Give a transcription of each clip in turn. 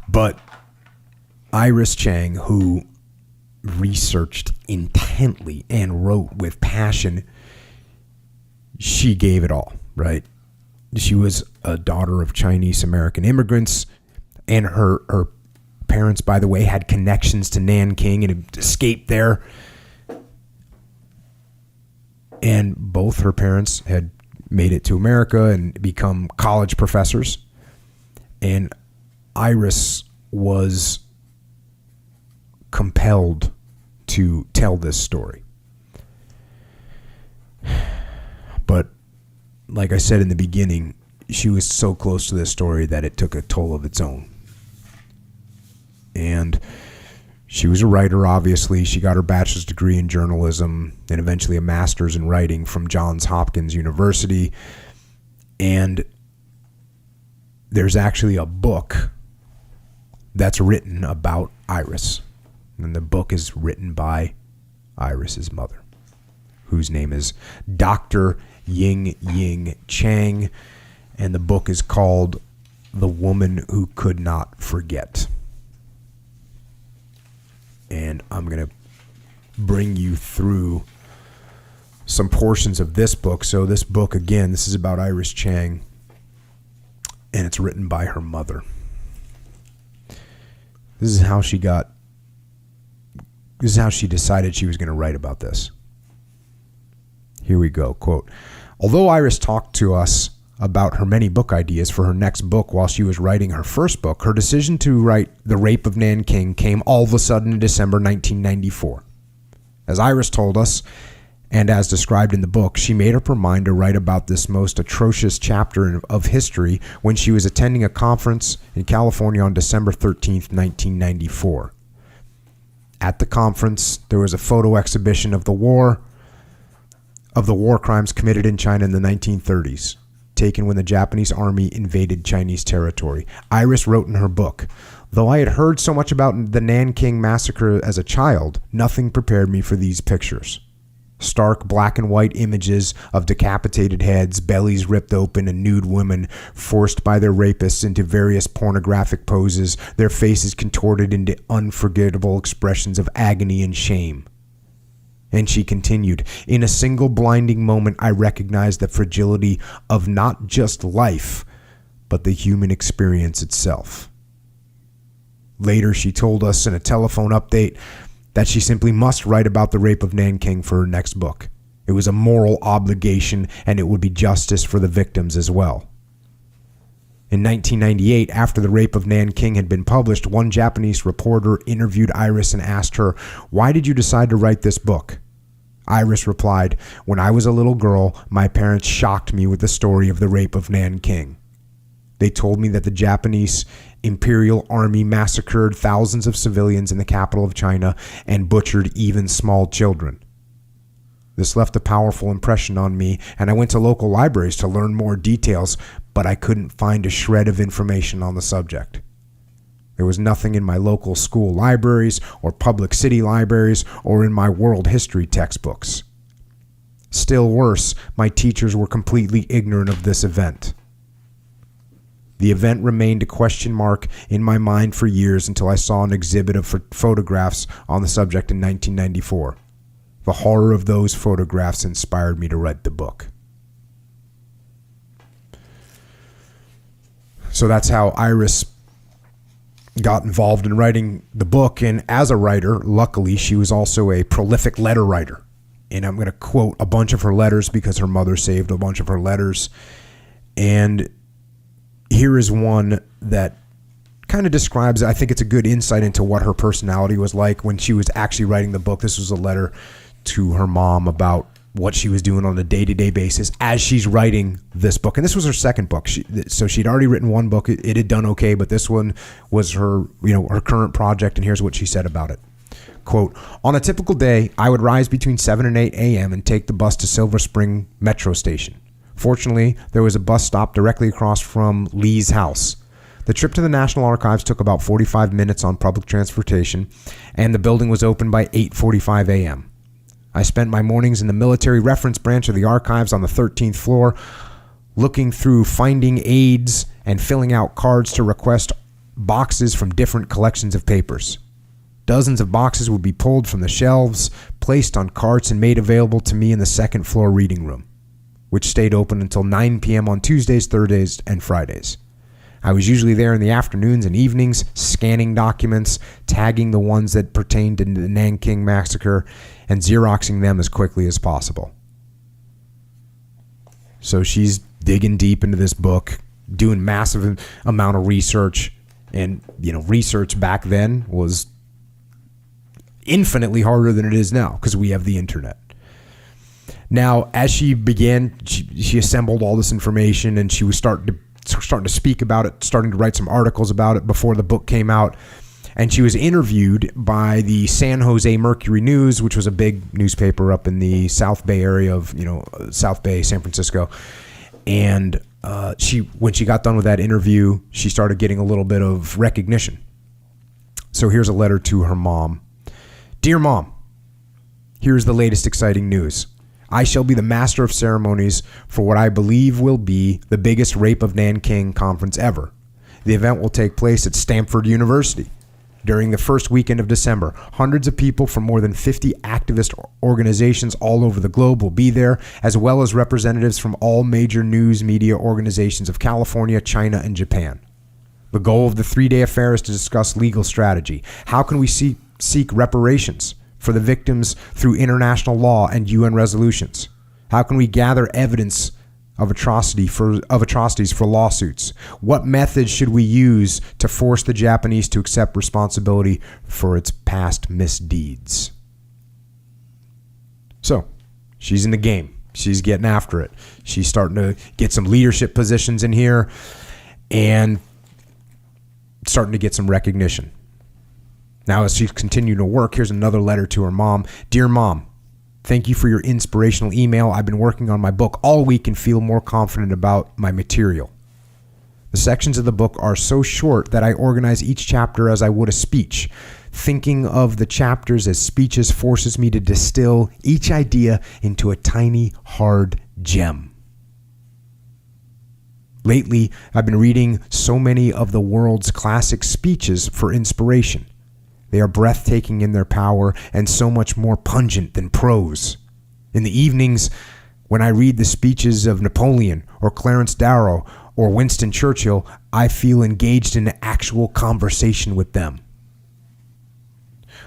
But Iris Chang, who researched intently and wrote with passion, she gave it all, right? She was a daughter of Chinese American immigrants, and her parents, by the way, had connections to Nanking and had escaped there. And both her parents had made it to America and become college professors. And Iris was compelled to tell this story. But like I said in the beginning, she was so close to this story that it took a toll of its own. And she was a writer, obviously. She got her bachelor's degree in journalism and eventually a master's in writing from Johns Hopkins University. And there's actually a book that's written about Iris. And the book is written by Iris's mother, whose name is Dr. Ying Chang. And the book is called The Woman Who Could Not Forget. And I'm going to bring you through some portions of this book. So this book, again, this is about Iris Chang, and it's written by her mother. This is how she decided she was going to write about this. Here we go. Quote, although Iris talked to us about her many book ideas for her next book while she was writing her first book, her decision to write The Rape of Nanking came all of a sudden in December 1994. As Iris told us, and as described in the book, she made up her mind to write about this most atrocious chapter of history when she was attending a conference in California on December 13th, 1994. At the conference, there was a photo exhibition of the war crimes committed in China in the 1930s. Taken when the Japanese army invaded Chinese territory. Iris wrote in her book, though I had heard so much about the Nanking massacre as a child, nothing prepared me for these pictures. Stark black and white images of decapitated heads, bellies ripped open, and nude women forced by their rapists into various pornographic poses, their faces contorted into unforgettable expressions of agony and shame. And she continued, in a single blinding moment, I recognized the fragility of not just life, but the human experience itself. Later, she told us in a telephone update that she simply must write about the rape of Nanking for her next book. It was a moral obligation, and it would be justice for the victims as well. In 1998, after the rape of Nanking had been published, one Japanese reporter interviewed Iris and asked her, why did you decide to write this book? Iris replied, when I was a little girl, my parents shocked me with the story of the rape of Nanking. They told me that the Japanese Imperial Army massacred thousands of civilians in the capital of China and butchered even small children. This left a powerful impression on me, and I went to local libraries to learn more details, but I couldn't find a shred of information on the subject. There was nothing in my local school libraries or public city libraries or in my world history textbooks. Still worse, my teachers were completely ignorant of this event. The event remained a question mark in my mind for years until I saw an exhibit of photographs on the subject in 1994. The horror of those photographs inspired me to write the book. So that's how Iris got involved in writing the book. And as a writer, luckily, she was also a prolific letter writer. And I'm going to quote a bunch of her letters because her mother saved a bunch of her letters. And here is one that kind of describes, I think it's a good insight into what her personality was like when she was actually writing the book. This was a letter to her mom about what she was doing on a day-to-day basis as she's writing this book. And this was her second book. So she'd already written one book. It had done okay, but this one was her current project. And here's what she said about it. Quote, on a typical day, I would rise between 7 and 8 a.m. and take the bus to Silver Spring Metro Station. Fortunately, there was a bus stop directly across from Lee's house. The trip to the National Archives took about 45 minutes on public transportation, and the building was open by 8:45 a.m. I spent my mornings in the military reference branch of the archives on the 13th floor, looking through finding aids and filling out cards to request boxes from different collections of papers. Dozens of boxes would be pulled from the shelves, placed on carts, and made available to me in the second floor reading room, which stayed open until 9 p.m. on Tuesdays, Thursdays, and Fridays. I was usually there in the afternoons and evenings, scanning documents, tagging the ones that pertained to the Nanking Massacre, and Xeroxing them as quickly as possible. So she's digging deep into this book, doing massive amount of research, and research back then was infinitely harder than it is now because we have the internet. Now, as she began, she assembled all this information, and she was starting to speak about it, starting to write some articles about it before the book came out. And she was interviewed by the San Jose Mercury News, which was a big newspaper up in the South Bay area of, South Bay, San Francisco. And when she got done with that interview, she started getting a little bit of recognition. So here's a letter to her mom. Dear Mom, here's the latest exciting news. I shall be the master of ceremonies for what I believe will be the biggest Rape of Nanking conference ever. The event will take place at Stanford University. During the first weekend of December, hundreds of people from more than 50 activist organizations all over the globe will be there, as well as representatives from all major news media organizations of California, China, and Japan. The goal of the 3-day affair is to discuss legal strategy. How can we seek reparations for the victims through international law and UN resolutions? How can we gather evidence of atrocities for lawsuits? What methods should we use to force the Japanese to accept responsibility for its past misdeeds? So, she's in the game. She's getting after it. She's starting to get some leadership positions in here and starting to get some recognition. Now, as she's continuing to work, here's another letter to her mom. Dear Mom, thank you for your inspirational email. I've been working on my book all week and feel more confident about my material. The sections of the book are so short that I organize each chapter as I would a speech. Thinking of the chapters as speeches forces me to distill each idea into a tiny, hard gem. Lately, I've been reading so many of the world's classic speeches for inspiration. They are breathtaking in their power and so much more pungent than prose. In the evenings, when I read the speeches of Napoleon or Clarence Darrow or Winston Churchill, I feel engaged in an actual conversation with them.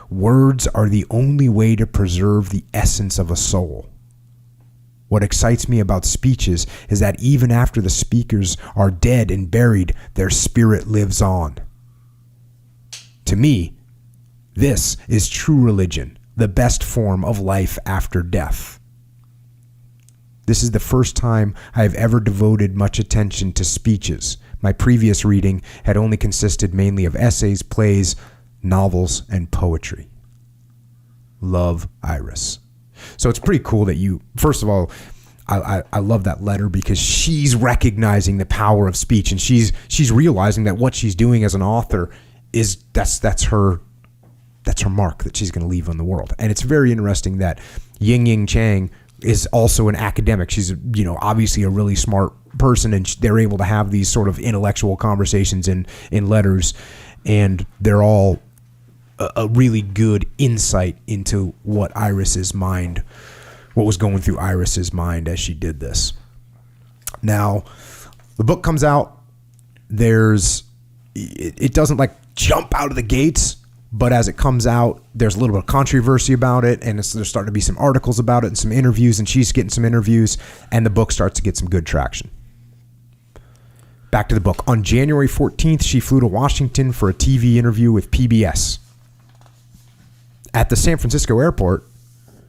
Words are the only way to preserve the essence of a soul. What excites me about speeches is that even after the speakers are dead and buried, their spirit lives on. To me, this is true religion, the best form of life after death. This is the first time I have ever devoted much attention to speeches. My previous reading had only consisted mainly of essays, plays, novels, and poetry. Love, Iris. So it's pretty cool that first of all, I love that letter because she's recognizing the power of speech, and she's realizing that what she's doing as an author is that's her mark that she's going to leave on the world. And it's very interesting that Ying Chang is also an academic. She's obviously a really smart person, and they're able to have these sort of intellectual conversations in letters, and they're all a really good insight into what was going through Iris's mind as she did this. Now, the book comes out. It doesn't jump out of the gates, but as it comes out, there's a little bit of controversy about it, and there's starting to be some articles about it and some interviews, and she's getting some interviews, and the book starts to get some good traction. Back to the book. On January 14th, she flew to Washington for a TV interview with PBS. At the San Francisco airport,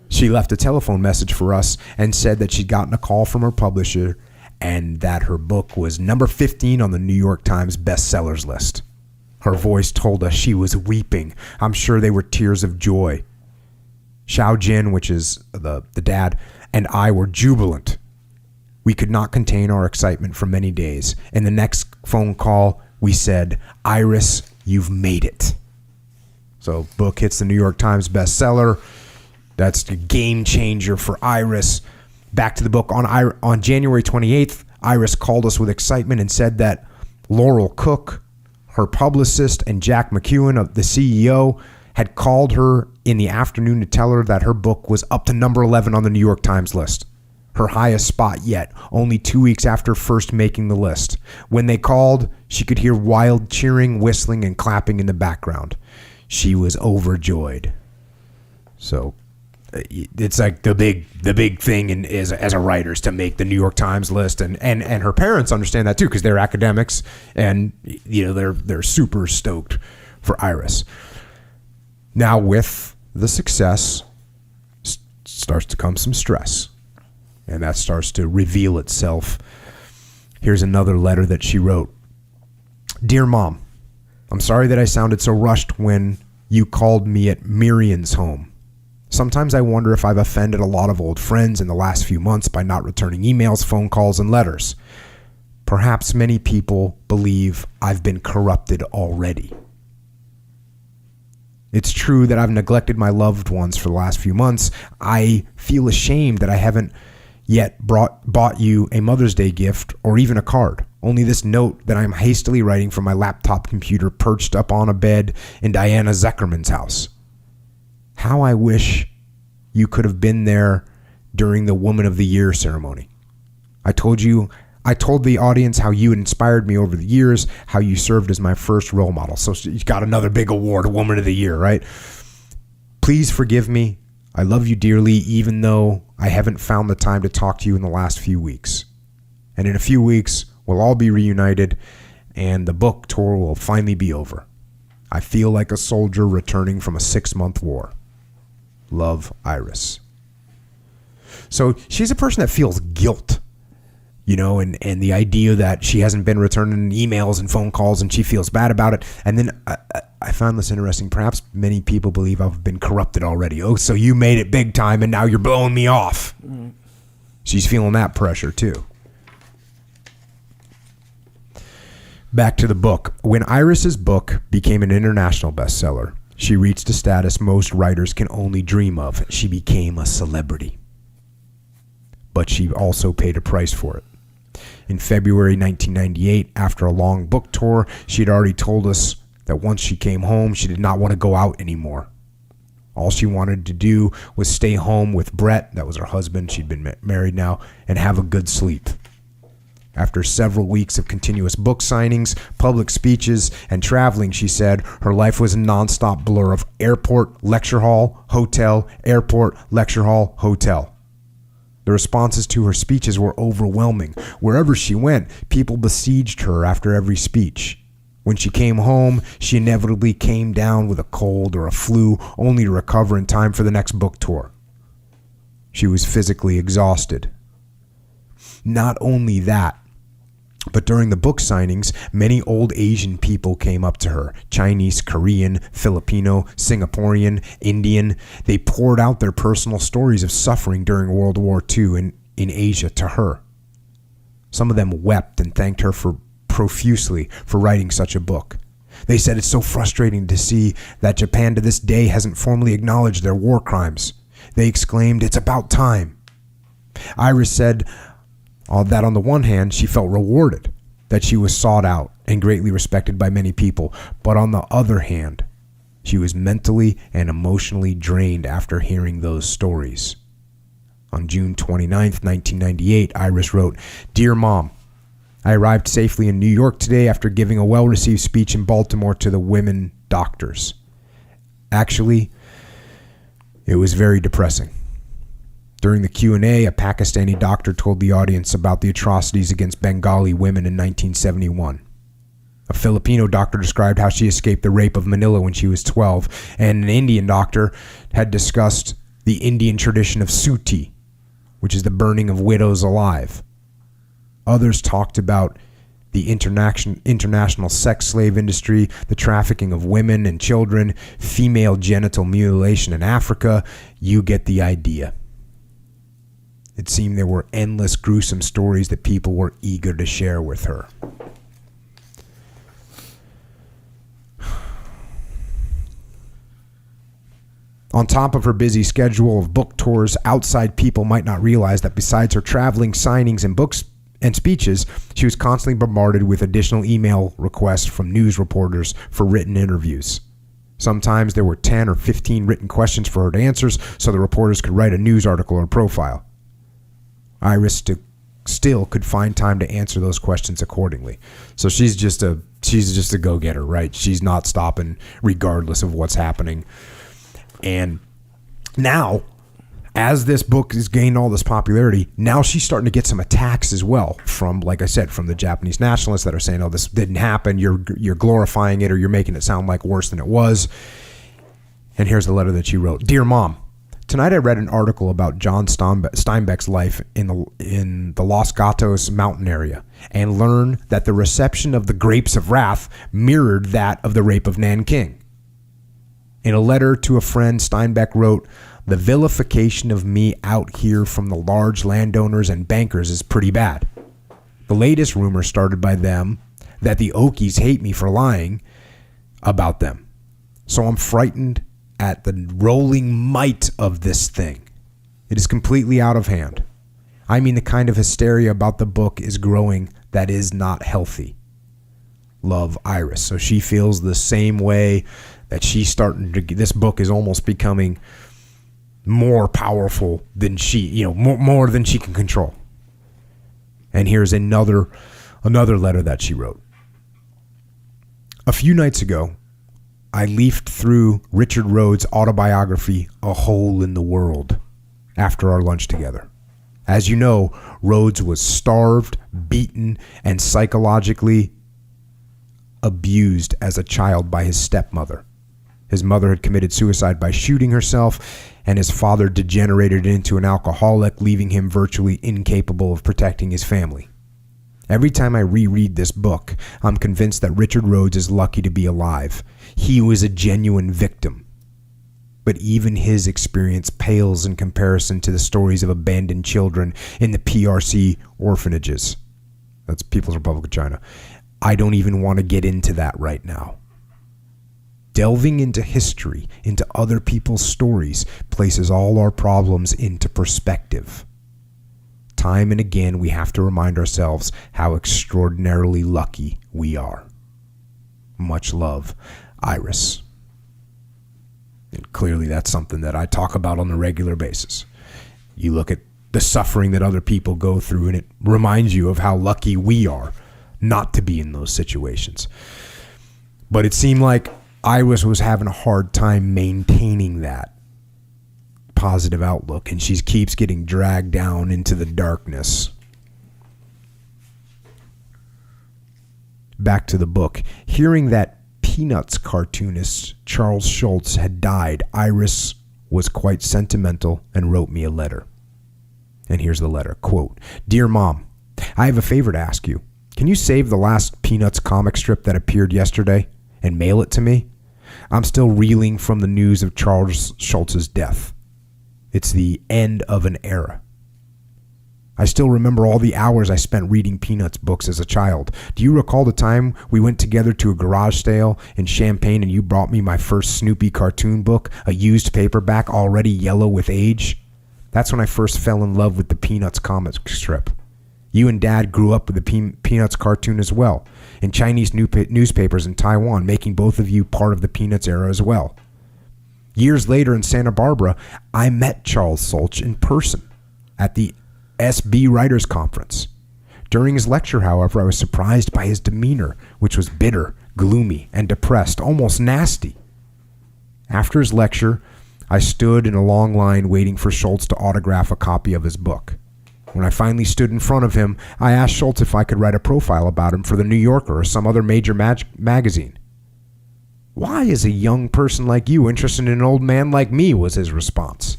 she left a telephone message for us and said that she'd gotten a call from her publisher and that her book was number 15 on the New York Times bestsellers list. Her voice told us she was weeping. I'm sure they were tears of joy. Xiao Jin, which is the dad, and I were jubilant. We could not contain our excitement for many days. In the next phone call, we said, Iris, you've made it. So book hits the New York Times bestseller. That's a game changer for Iris. Back to the book. On January 28th, Iris called us with excitement and said that Laurel Cook, Her publicist and Jack McEwen, the CEO, had called her in the afternoon to tell her that her book was up to number 11 on the New York Times list. Her highest spot yet, only 2 weeks after first making the list. When they called, she could hear wild cheering, whistling, and clapping in the background. She was overjoyed. So it's like the big thing as a writer is to make the New York Times list, and her parents understand that too because they're academics, and they're super stoked for Iris. Now with the success starts to come some stress, and that starts to reveal itself. Here's another letter that she wrote. Dear Mom, I'm sorry that I sounded so rushed when you called me at Miriam's home. Sometimes I wonder if I've offended a lot of old friends in the last few months by not returning emails, phone calls, and letters. Perhaps many people believe I've been corrupted already. It's true that I've neglected my loved ones for the last few months. I feel ashamed that I haven't yet bought you a Mother's Day gift or even a card. Only this note that I'm hastily writing from my laptop computer perched up on a bed in Diana Zuckerman's house. How I wish you could have been there during the Woman of the Year ceremony. I told the audience how you inspired me over the years, how you served as my first role model. So you got another big award, Woman of the Year, right? Please forgive me. I love you dearly, even though I haven't found the time to talk to you in the last few weeks. And in a few weeks, we'll all be reunited, and the book tour will finally be over. I feel like a soldier returning from a 6-month war. Love, Iris. So she's a person that feels guilt, and the idea that she hasn't been returning emails and phone calls, and she feels bad about it. And then I found this interesting. Perhaps many people believe I've been corrupted already. Oh, so you made it big time, and now you're blowing me off. Mm. She's feeling that pressure too. Back to the book. When Iris's book became an international bestseller, she reached a status most writers can only dream of. She became a celebrity. But she also paid a price for it. In February 1998, after a long book tour, she had already told us that once she came home, she did not want to go out anymore. All she wanted to do was stay home with Brett, that was her husband, she'd been married now, and have a good sleep. After several weeks of continuous book signings, public speeches, and traveling, she said her life was a nonstop blur of airport, lecture hall, hotel, airport, lecture hall, hotel. The responses to her speeches were overwhelming. Wherever she went, people besieged her after every speech. When she came home, she inevitably came down with a cold or a flu, only to recover in time for the next book tour. She was physically exhausted. Not only that, but during the book signings, many old Asian people came up to her. Chinese, Korean, Filipino, Singaporean, Indian. They poured out their personal stories of suffering during World War II in Asia to her. Some of them wept and thanked her profusely for writing such a book. They said it's so frustrating to see that Japan to this day hasn't formally acknowledged their war crimes. They exclaimed, "It's about time." Iris said that on the one hand, she felt rewarded, that she was sought out and greatly respected by many people. But on the other hand, she was mentally and emotionally drained after hearing those stories. On June 29th, 1998, Iris wrote, "Dear Mom, I arrived safely in New York today after giving a well-received speech in Baltimore to the women doctors. Actually, it was very depressing. During the Q&A, a Pakistani doctor told the audience about the atrocities against Bengali women in 1971. A Filipino doctor described how she escaped the rape of Manila when she was 12, and an Indian doctor had discussed the Indian tradition of suti, which is the burning of widows alive. Others talked about the international sex slave industry, the trafficking of women and children, female genital mutilation in Africa. You get the idea. It seemed there were endless gruesome stories that people were eager to share with her." On top of her busy schedule of book tours, outside people might not realize that besides her traveling, signings, and books and speeches, she was constantly bombarded with additional email requests from news reporters for written interviews. Sometimes there were 10 or 15 written questions for her to answer, so the reporters could write a news article or profile. Iris still could find time to answer those questions accordingly. So she's just a go-getter, right? She's not stopping regardless of what's happening. And now, as this book has gained all this popularity, now she's starting to get some attacks as well from, like I said, from the Japanese nationalists that are saying, oh, this didn't happen. You're glorifying it, or you're making it sound like worse than it was. And here's the letter that she wrote. Dear Mom, tonight I read an article about John Steinbeck's life in the Los Gatos mountain area and learned that the reception of the Grapes of Wrath mirrored that of the rape of Nanking. In a letter to a friend, Steinbeck wrote, the vilification of me out here from the large landowners and bankers is pretty bad. The latest rumor started by them that the Okies hate me for lying about them. So I'm frightened at the rolling might of this thing. It is completely out of hand. I mean, the kind of hysteria about the book is growing that is not healthy. Love, Iris. So she feels the same way that she's starting to, this book is almost becoming more powerful than she, more than she can control. And here's another letter that she wrote. A few nights ago, I leafed through Richard Rhodes' autobiography, A Hole in the World, after our lunch together. As you know, Rhodes was starved, beaten, and psychologically abused as a child by his stepmother. His mother had committed suicide by shooting herself, and his father degenerated into an alcoholic, leaving him virtually incapable of protecting his family. Every time I reread this book, I'm convinced that Richard Rhodes is lucky to be alive. He was a genuine victim. But even his experience pales in comparison to the stories of abandoned children in the PRC orphanages. That's People's Republic of China. I don't even want to get into that right now. Delving into history, into other people's stories, places all our problems into perspective. Time and again, we have to remind ourselves how extraordinarily lucky we are. Much love, Iris. And clearly that's something that I talk about on a regular basis. You look at the suffering that other people go through, and it reminds you of how lucky we are not to be in those situations. But it seemed like Iris was having a hard time maintaining that positive outlook, and she keeps getting dragged down into the darkness. Back to the book. Hearing that Peanuts cartoonist Charles Schulz had died, Iris was quite sentimental and wrote me a letter. And here's the letter. Quote, Dear Mom, I have a favor to ask you. Can you save the last Peanuts comic strip that appeared yesterday and mail it to me? I'm still reeling from the news of Charles Schulz's death. It's the end of an era. I still remember all the hours I spent reading Peanuts books as a child. Do you recall the time we went together to a garage sale in Champaign and you brought me my first Snoopy cartoon book, a used paperback already yellow with age? That's when I first fell in love with the Peanuts comic strip. You and Dad grew up with the Peanuts cartoon as well, in Chinese newspapers in Taiwan, making both of you part of the Peanuts era as well. Years later in Santa Barbara, I met Charles Schulz in person at the SB Writers Conference. During his lecture, however, I was surprised by his demeanor, which was bitter, gloomy, and depressed, almost nasty. After his lecture, I stood in a long line waiting for Schulz to autograph a copy of his book. When I finally stood in front of him, I asked Schulz if I could write a profile about him for the New Yorker or some other major magazine. Why is a young person like you interested in an old man like me, was his response.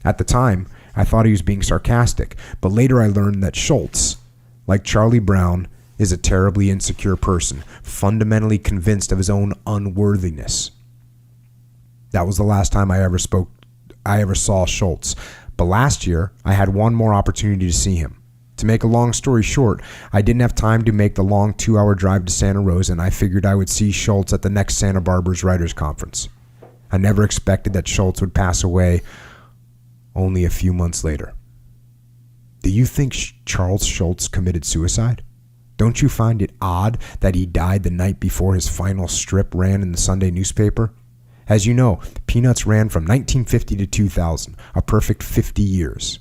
At the time, I thought he was being sarcastic, but later I learned that Schulz, like Charlie Brown, is a terribly insecure person, fundamentally convinced of his own unworthiness. That was the last time I ever saw Schulz. But last year, I had one more opportunity to see him. To make a long story short, I didn't have time to make the long 2-hour drive to Santa Rosa, and I figured I would see Schulz at the next Santa Barbara's Writers Conference. I never expected that Schulz would pass away only a few months later. Do you think Charles Schultz committed suicide? Don't you find it odd that he died the night before his final strip ran in the Sunday newspaper? As you know, Peanuts ran from 1950 to 2000, a perfect 50 years.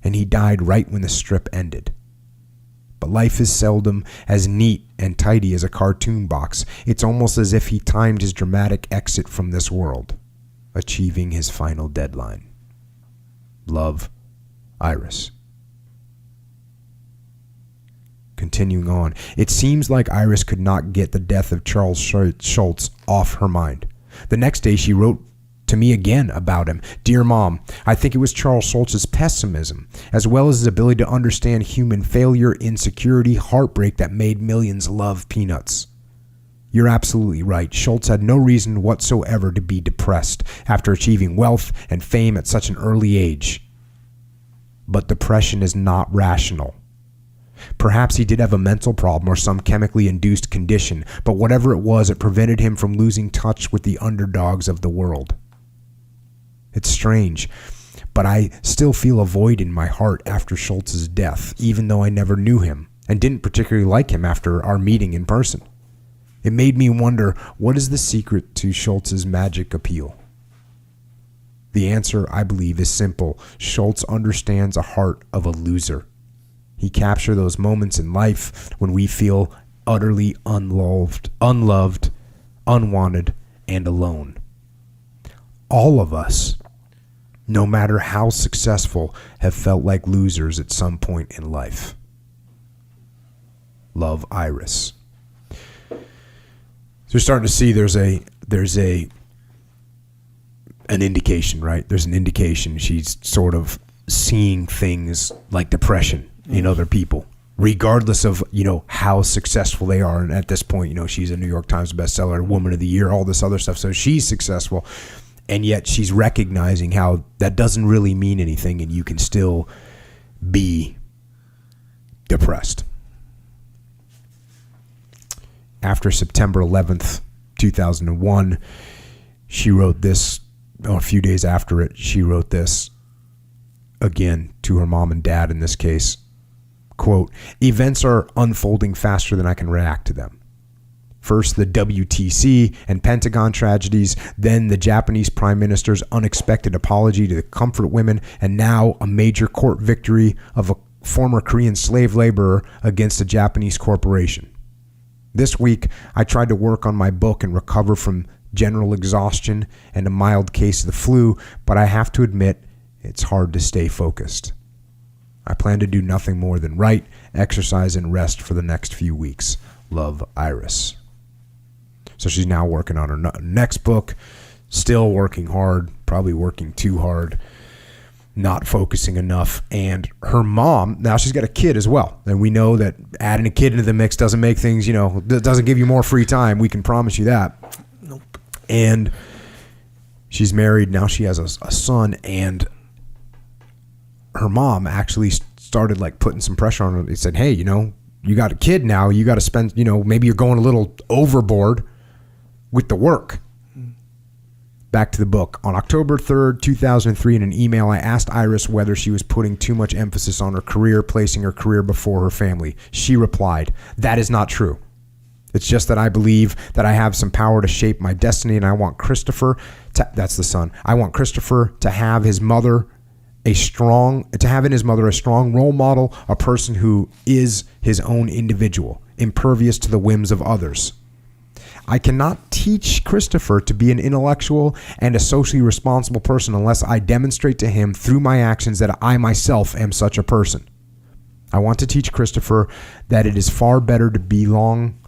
And he died right when the strip ended. But life is seldom as neat and tidy as a cartoon box. It's almost as if he timed his dramatic exit from this world, achieving his final deadline. Love, Iris. Continuing on, it seems like Iris could not get the death of Charles Schultz off her mind. The next day she wrote to me again about him. Dear Mom, I think it was Charles Schultz's pessimism, as well as his ability to understand human failure, insecurity, heartbreak that made millions love Peanuts. You're absolutely right. Schultz had no reason whatsoever to be depressed after achieving wealth and fame at such an early age. But depression is not rational. Perhaps he did have a mental problem or some chemically induced condition, but whatever it was, it prevented him from losing touch with the underdogs of the world. It's strange, but I still feel a void in my heart after Schultz's death, even though I never knew him and didn't particularly like him after our meeting in person. It made me wonder, what is the secret to Schultz's magic appeal? The answer, I believe, is simple. Schultz understands a heart of a loser. He captures those moments in life when we feel utterly unloved, unwanted, and alone. All of us, no matter how successful, have felt like losers at some point in life. Love, Iris. So you're starting to see there's an indication, right? There's an indication she's sort of seeing things like depression in other people, regardless of, how successful they are. And at this point, she's a New York Times bestseller, Woman of the Year, all this other stuff. So she's successful. And yet she's recognizing how that doesn't really mean anything and you can still be depressed. After September 11th, 2001, she wrote this, a few days after it, she wrote this again to her mom and dad in this case. Quote, events are unfolding faster than I can react to them. First, the WTC and Pentagon tragedies, then the Japanese Prime Minister's unexpected apology to the comfort women, and now a major court victory of a former Korean slave laborer against a Japanese corporation. This week, I tried to work on my book and recover from general exhaustion and a mild case of the flu, but I have to admit, it's hard to stay focused. I plan to do nothing more than write, exercise, and rest for the next few weeks. Love, Iris. So she's now working on her next book, still working hard, probably working too hard, not focusing enough. And her mom, now she's got a kid as well. And we know that adding a kid into the mix doesn't make things, doesn't give you more free time. We can promise you that. Nope. And she's married. Now she has a son. And her mom actually started putting some pressure on her. They said, hey, you got a kid now. You got to spend, maybe you're going a little overboard with the work. Back to the book. On October 3rd, 2003, in an email, I asked Iris whether she was putting too much emphasis on her career, placing her career before her family. She replied, that is not true. It's just that I believe that I have some power to shape my destiny, and I want Christopher that's the son. I want Christopher to have in his mother a strong role model, a person who is his own individual, impervious to the whims of others. I cannot teach Christopher to be an intellectual and a socially responsible person unless I demonstrate to him through my actions that I myself am such a person. I want to teach Christopher that it is far better to belong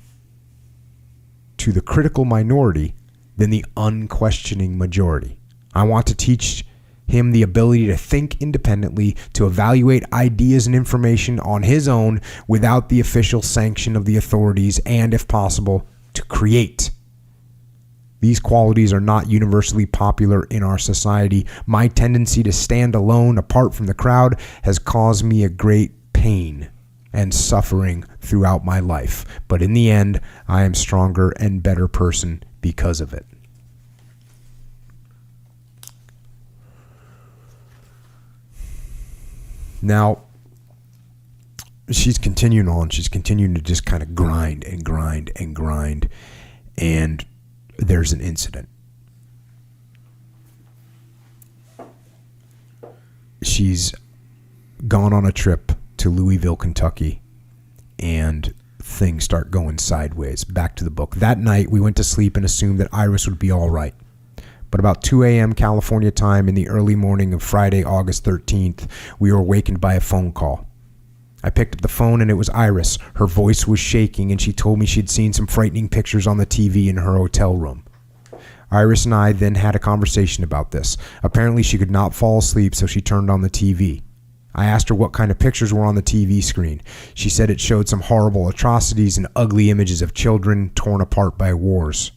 to the critical minority than the unquestioning majority. I want to teach him the ability to think independently, to evaluate ideas and information on his own without the official sanction of the authorities, and, if possible, to create. These qualities are not universally popular in our society. My tendency to stand alone, apart from the crowd, has caused me a great pain and suffering throughout my life. But in the end, I am stronger and better person because of it. Now, she's continuing on. She's continuing to just kind of grind and grind and grind. And there's an incident. She's gone on a trip to Louisville, Kentucky, and things start going sideways. Back to the book. That night, we went to sleep and assumed that Iris would be all right. But about 2 a.m. California time in the early morning of Friday, August 13th, we were awakened by a phone call. I picked up the phone and it was Iris. Her voice was shaking and she told me she'd seen some frightening pictures on the TV in her hotel room. Iris and I then had a conversation about this. Apparently she could not fall asleep, so she turned on the TV. I asked her what kind of pictures were on the TV screen. She said it showed some horrible atrocities and ugly images of children torn apart by wars.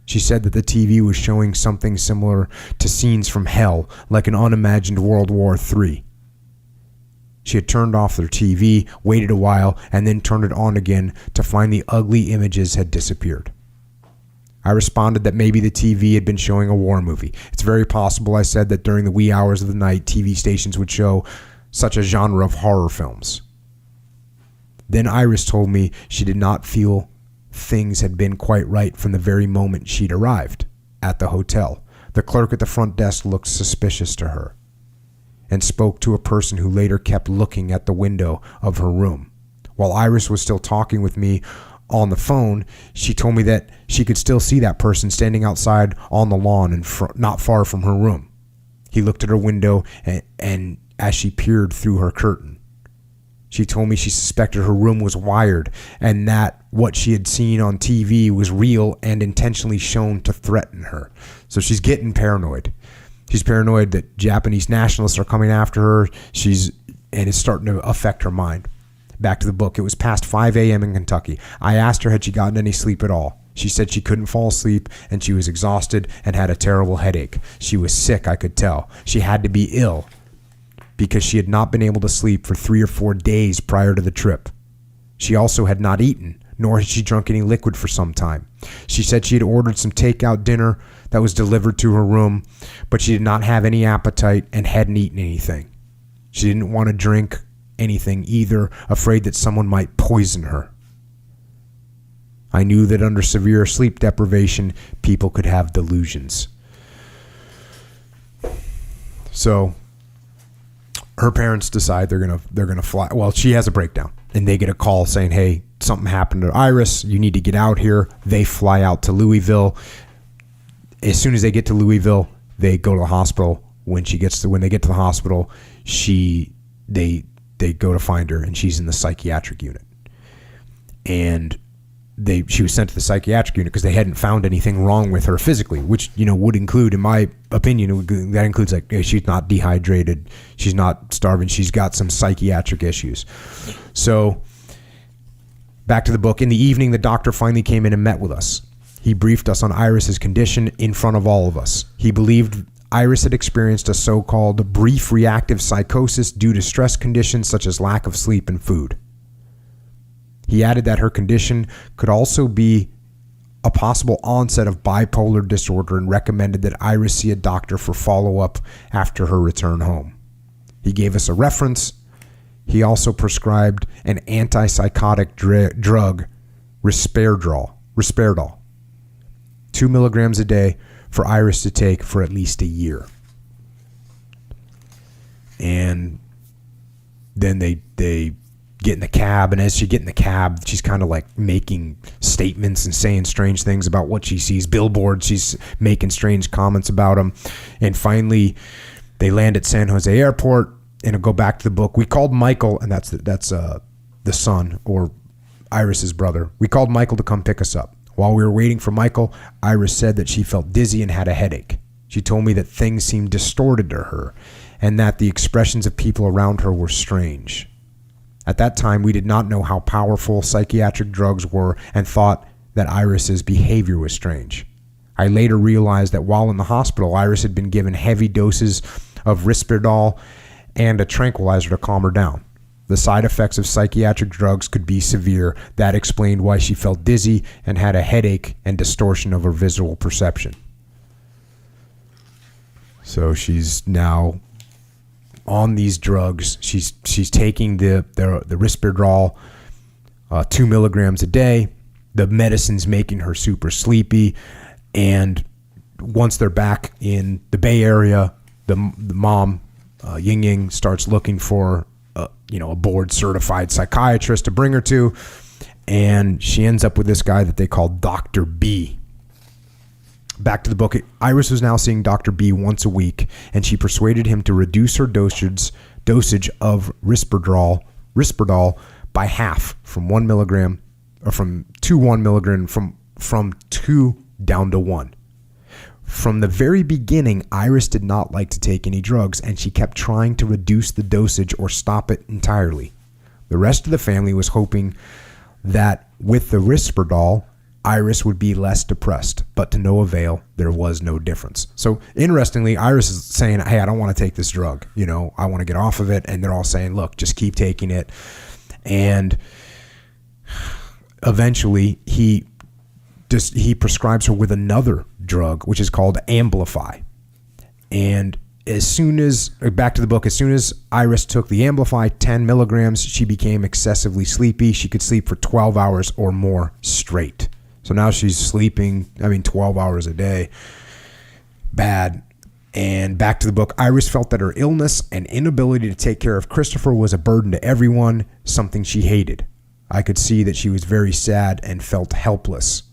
She said that the TV was showing something similar to scenes from hell, like an unimagined World War III. She had turned off their TV, waited a while, and then turned it on again to find the ugly images had disappeared. I responded that maybe the TV had been showing a war movie. It's very possible, I said, that during the wee hours of the night, TV stations would show such a genre of horror films. Then Iris told me she did not feel things had been quite right from the very moment she'd arrived at the hotel. The clerk at the front desk looked suspicious to her and spoke to a person who later kept looking at the window of her room. While Iris was still talking with me on the phone, she told me that she could still see that person standing outside on the lawn and not far from her room. He looked at her window and as she peered through her curtain. She told me she suspected her room was wired and that what she had seen on TV was real and intentionally shown to threaten her. So she's getting paranoid. She's paranoid that Japanese nationalists are coming after her. And it's starting to affect her mind. Back to the book. It was past 5 a.m. in Kentucky. I asked her had she gotten any sleep at all. She said she couldn't fall asleep and she was exhausted and had a terrible headache. She was sick, I could tell. She had to be ill because she had not been able to sleep for 3 or 4 days prior to the trip. She also had not eaten, nor had she drunk any liquid for some time. She said she had ordered some takeout dinner that was delivered to her room, but she did not have any appetite and hadn't eaten anything. She didn't want to drink anything either, afraid that someone might poison her. I knew that under severe sleep deprivation, people could have delusions. So her parents decide they're gonna fly. Well, she has a breakdown, and they get a call saying, "Hey, something happened to Iris. You need to get out here." They fly out to Louisville. As soon as they get to Louisville, they go to the hospital. When they get to the hospital, they go to find her, and she's in the psychiatric unit. And she was sent to the psychiatric unit because they hadn't found anything wrong with her physically, which would include, in my opinion, that includes like she's not dehydrated, she's not starving, she's got some psychiatric issues. So back to the book. In the evening, the doctor finally came in and met with us. He briefed us on Iris's condition in front of all of us. He believed Iris had experienced a so-called brief reactive psychosis due to stress conditions such as lack of sleep and food. He added that her condition could also be a possible onset of bipolar disorder and recommended that Iris see a doctor for follow-up after her return home. He gave us a reference. He also prescribed an antipsychotic drug, Risperdal, 2 milligrams a day for Iris to take for at least a year. And then they get in the cab, and as she get in the cab, she's kind of like making statements and saying strange things about what she sees. Billboards, she's making strange comments about them. And finally, they land at San Jose Airport, and it'll go back to the book. We called Michael, and that's the son, or Iris's brother. We called Michael to come pick us up. While we were waiting for Michael, Iris said that she felt dizzy and had a headache. She told me that things seemed distorted to her, and that the expressions of people around her were strange. At that time, we did not know how powerful psychiatric drugs were and thought that Iris's behavior was strange. I later realized that while in the hospital, Iris had been given heavy doses of Risperdal and a tranquilizer to calm her down. The side effects of psychiatric drugs could be severe. That explained why she felt dizzy and had a headache and distortion of her visual perception. So she's now on these drugs. She's taking the Risperdal, 2 milligrams a day. The medicine's making her super sleepy. And once they're back in the Bay Area, the mom, Ying, starts looking for a board certified psychiatrist to bring her to. And she ends up with this guy that they call Dr. B. Back to the book, Iris was now seeing Dr. B once a week, and she persuaded him to reduce her dosage of Risperdal by half, from 1 milligram, or from 1 milligram, from 2 down to 1. From the very beginning, Iris did not like to take any drugs, and she kept trying to reduce the dosage or stop it entirely. The rest of the family was hoping that with the Risperdal, Iris would be less depressed, but to no avail. There was no difference. So interestingly, Iris is saying, hey, I don't want to take this drug. I want to get off of it. And they're all saying, look, just keep taking it. And eventually he prescribes her with another drug, which is called Amplify. And back to the book, as soon as Iris took the Amplify 10 milligrams, she became excessively sleepy. She could sleep for 12 hours or more straight. So now she's sleeping, 12 hours a day. Bad. And back to the book, Iris felt that her illness and inability to take care of Christopher was a burden to everyone, something she hated. I could see that she was very sad and felt helpless.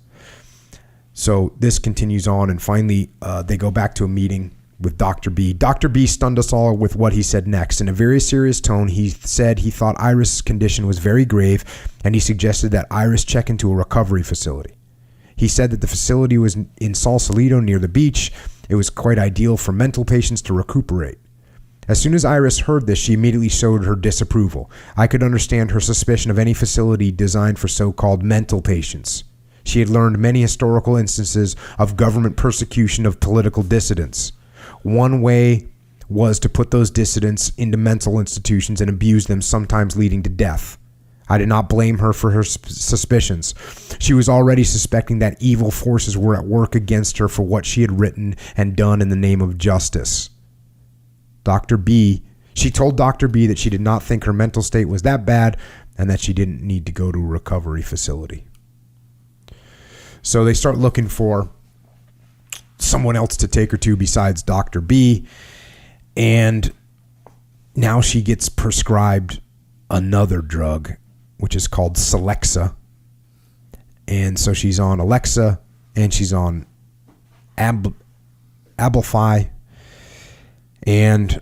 So this continues on, and finally they go back to a meeting with Dr. B. Dr. B stunned us all with what he said next. In a very serious tone, he said he thought Iris' condition was very grave, and he suggested that Iris check into a recovery facility. He said that the facility was in Sausalito near the beach. It was quite ideal for mental patients to recuperate. As soon as Iris heard this, she immediately showed her disapproval. I could understand her suspicion of any facility designed for so-called mental patients. She had learned many historical instances of government persecution of political dissidents. One way was to put those dissidents into mental institutions and abuse them, sometimes leading to death. I did not blame her for her suspicions. She was already suspecting that evil forces were at work against her for what she had written and done in the name of justice. She told Dr. B that she did not think her mental state was that bad and that she didn't need to go to a recovery facility. So they start looking for someone else to take her to besides Dr. B. And now she gets prescribed another drug, which is called Celexa. And so she's on Alexa and she's on Abilify. And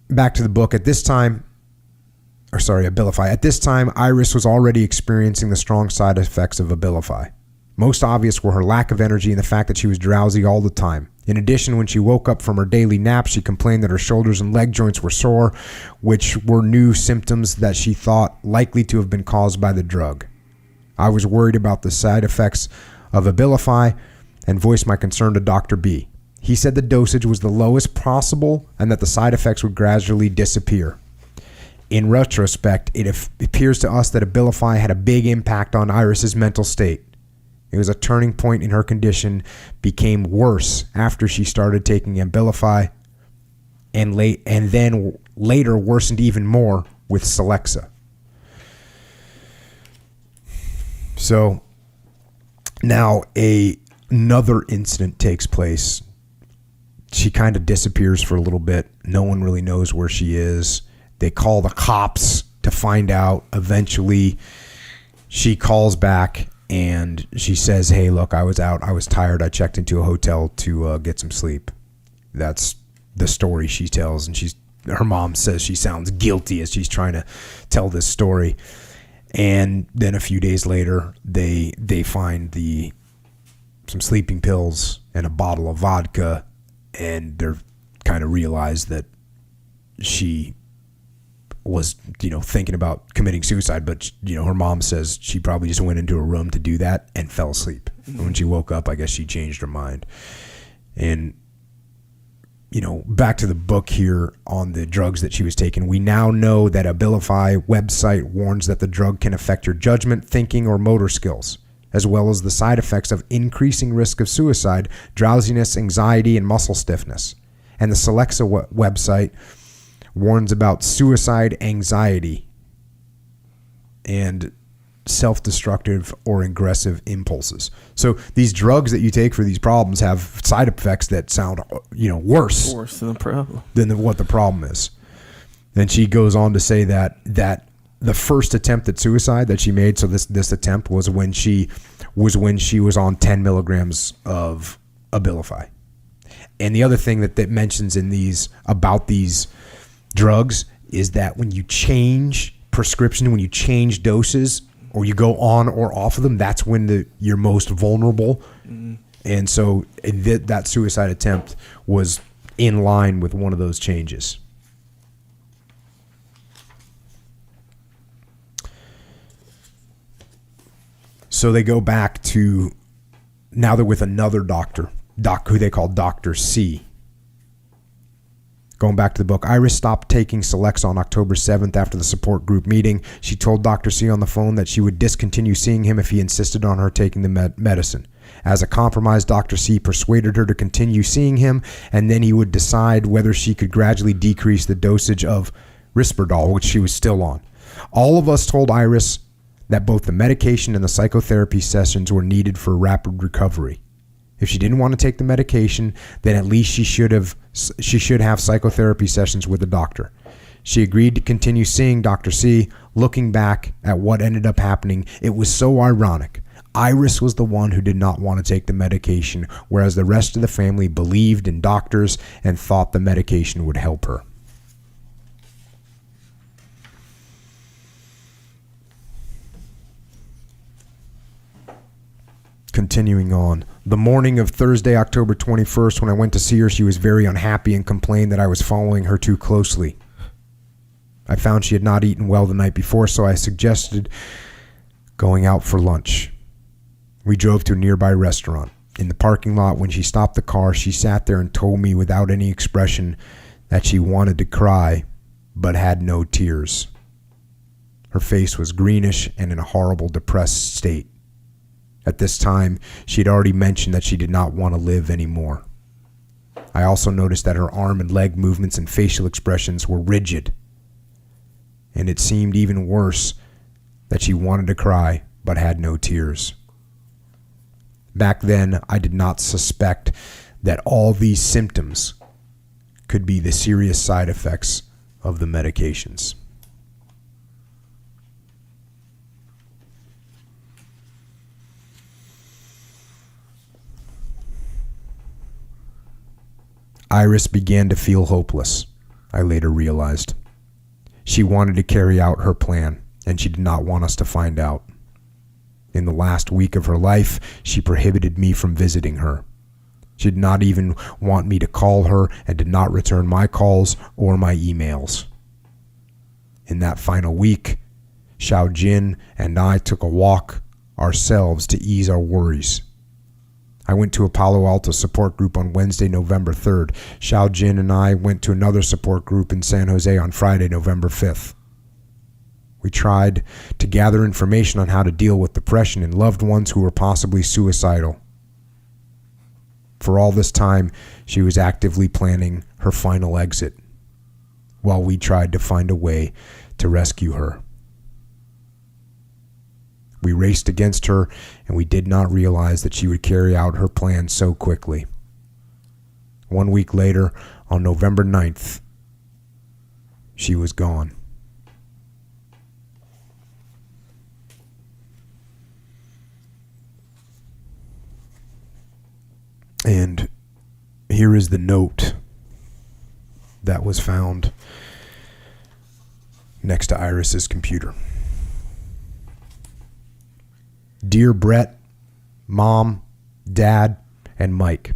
back to the book, Abilify. At this time, Iris was already experiencing the strong side effects of Abilify. Most obvious were her lack of energy and the fact that she was drowsy all the time. In addition, when she woke up from her daily nap, she complained that her shoulders and leg joints were sore, which were new symptoms that she thought likely to have been caused by the drug. I was worried about the side effects of Abilify and voiced my concern to Dr. B. He said the dosage was the lowest possible and that the side effects would gradually disappear. In retrospect, it appears to us that Abilify had a big impact on Iris's mental state. It was a turning point in her condition, became worse after she started taking Abilify, and then later worsened even more with Celexa. So now another incident takes place. She kind of disappears for a little bit. No one really knows where she is. They call the cops to find out. Eventually, she calls back and she says, hey, look, I was out. I was tired. I checked into a hotel to get some sleep. That's the story she tells. And her mom says she sounds guilty as she's trying to tell this story. And then a few days later, they find some sleeping pills and a bottle of vodka, and they're kind of realize that she was, thinking about committing suicide, but, her mom says she probably just went into a room to do that and fell asleep. Mm-hmm. When she woke up, I guess she changed her mind. And, back to the book here on the drugs that she was taking, we now know that Abilify website warns that the drug can affect your judgment, thinking, or motor skills, as well as the side effects of increasing risk of suicide, drowsiness, anxiety, and muscle stiffness. And the Celexa website warns about suicide, anxiety, and self-destructive or aggressive impulses. So these drugs that you take for these problems have side effects that sound, worse than the problem. What the problem is. Then she goes on to say that the first attempt at suicide that she made, so this attempt was when she was on 10 milligrams of Abilify. And the other thing that mentions in these about these drugs is that when you change prescription, when you change doses, or you go on or off of them, that's when you're most vulnerable. Mm-hmm. And so that suicide attempt was in line with one of those changes. So they go back to, now they're with another doctor, who they call Dr. C. Going back to the book, Iris stopped taking Selects on October 7th after the support group meeting. She told Dr. C on the phone that she would discontinue seeing him if he insisted on her taking the medicine. As a compromise, Dr. C persuaded her to continue seeing him, and then he would decide whether she could gradually decrease the dosage of Risperdal, which she was still on. All of us told Iris that both the medication and the psychotherapy sessions were needed for rapid recovery. If she didn't want to take the medication, then at least she should have psychotherapy sessions with the doctor. She agreed to continue seeing Dr. C. Looking back at what ended up happening, it was so ironic. Iris was the one who did not want to take the medication, whereas the rest of the family believed in doctors and thought the medication would help her. Continuing on. The morning of Thursday, October 21st, when I went to see her, she was very unhappy and complained that I was following her too closely. I found she had not eaten well the night before, so I suggested going out for lunch. We drove to a nearby restaurant. In the parking lot, when she stopped the car, she sat there and told me without any expression that she wanted to cry, but had no tears. Her face was greenish and in a horrible, depressed state. At this time, she had already mentioned that she did not want to live anymore. I also noticed that her arm and leg movements and facial expressions were rigid. And it seemed even worse that she wanted to cry but had no tears. Back then, I did not suspect that all these symptoms could be the serious side effects of the medications. Iris began to feel hopeless, I later realized. She wanted to carry out her plan, and she did not want us to find out. In the last week of her life, she prohibited me from visiting her. She did not even want me to call her and did not return my calls or my emails. In that final week, Xiao Jin and I took a walk ourselves to ease our worries. I went to a Palo Alto support group on Wednesday, November 3rd. Xiao Jin and I went to another support group in San Jose on Friday, November 5th. We tried to gather information on how to deal with depression in loved ones who were possibly suicidal. For all this time, she was actively planning her final exit, while we tried to find a way to rescue her. We raced against her, and we did not realize that she would carry out her plan so quickly. 1 week later, on November 9th, she was gone. And here is the note that was found next to Iris's computer. Dear Brett, Mom, Dad, and Mike,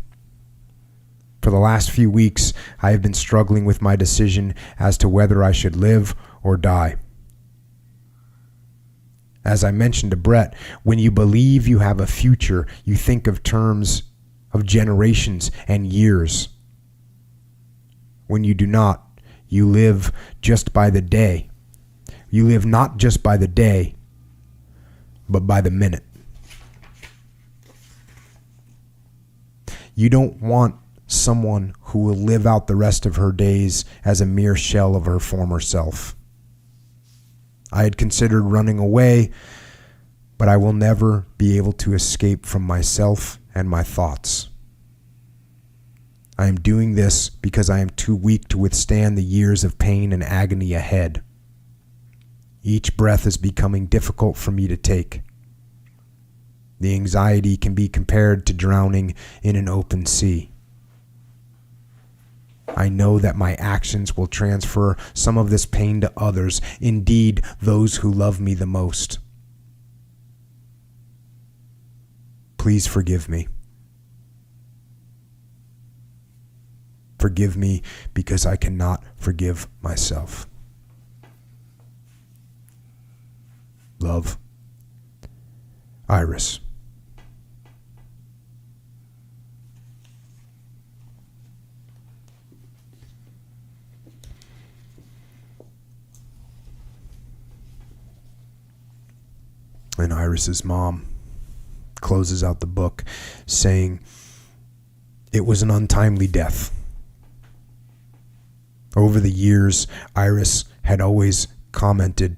for the last few weeks, I have been struggling with my decision as to whether I should live or die. As I mentioned to Brett, when you believe you have a future, you think of terms of generations and years. When you do not, you live just by the day. You live not just by the day, but by the minute. You don't want someone who will live out the rest of her days as a mere shell of her former self. I had considered running away, but I will never be able to escape from myself and my thoughts. I am doing this because I am too weak to withstand the years of pain and agony ahead. Each breath is becoming difficult for me to take. The anxiety can be compared to drowning in an open sea. I know that my actions will transfer some of this pain to others, indeed those who love me the most. Please forgive me. Forgive me because I cannot forgive myself. Love, Iris. And Iris's mom closes out the book saying, "It was an untimely death." Over the years, Iris had always commented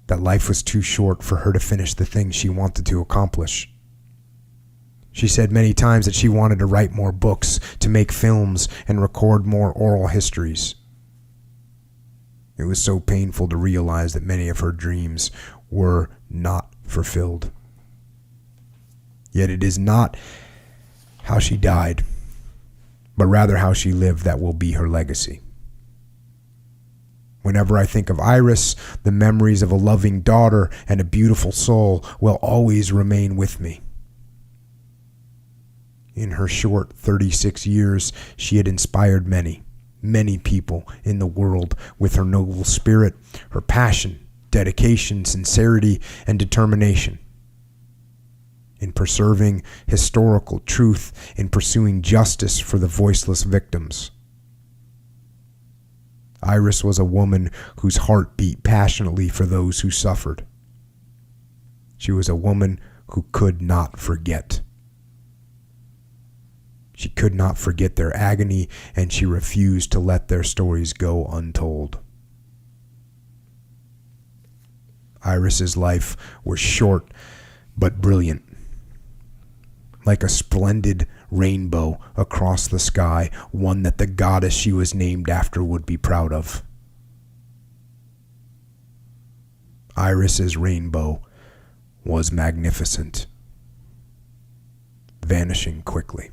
that life was too short for her to finish the things she wanted to accomplish. She said many times that she wanted to write more books, to make films, and record more oral histories. It was so painful to realize that many of her dreams were not fulfilled. Yet it is not how she died, but rather how she lived that will be her legacy. Whenever I think of Iris, the memories of a loving daughter and a beautiful soul will always remain with me. In her short 36 years, she had inspired many, many people in the world with her noble spirit, her passion, dedication, sincerity, and determination. In preserving historical truth, in pursuing justice for the voiceless victims. Iris was a woman whose heart beat passionately for those who suffered. She was a woman who could not forget. She could not forget their agony, and she refused to let their stories go untold. Iris's life was short but brilliant. Like a splendid rainbow across the sky, one that the goddess she was named after would be proud of. Iris's rainbow was magnificent, vanishing quickly.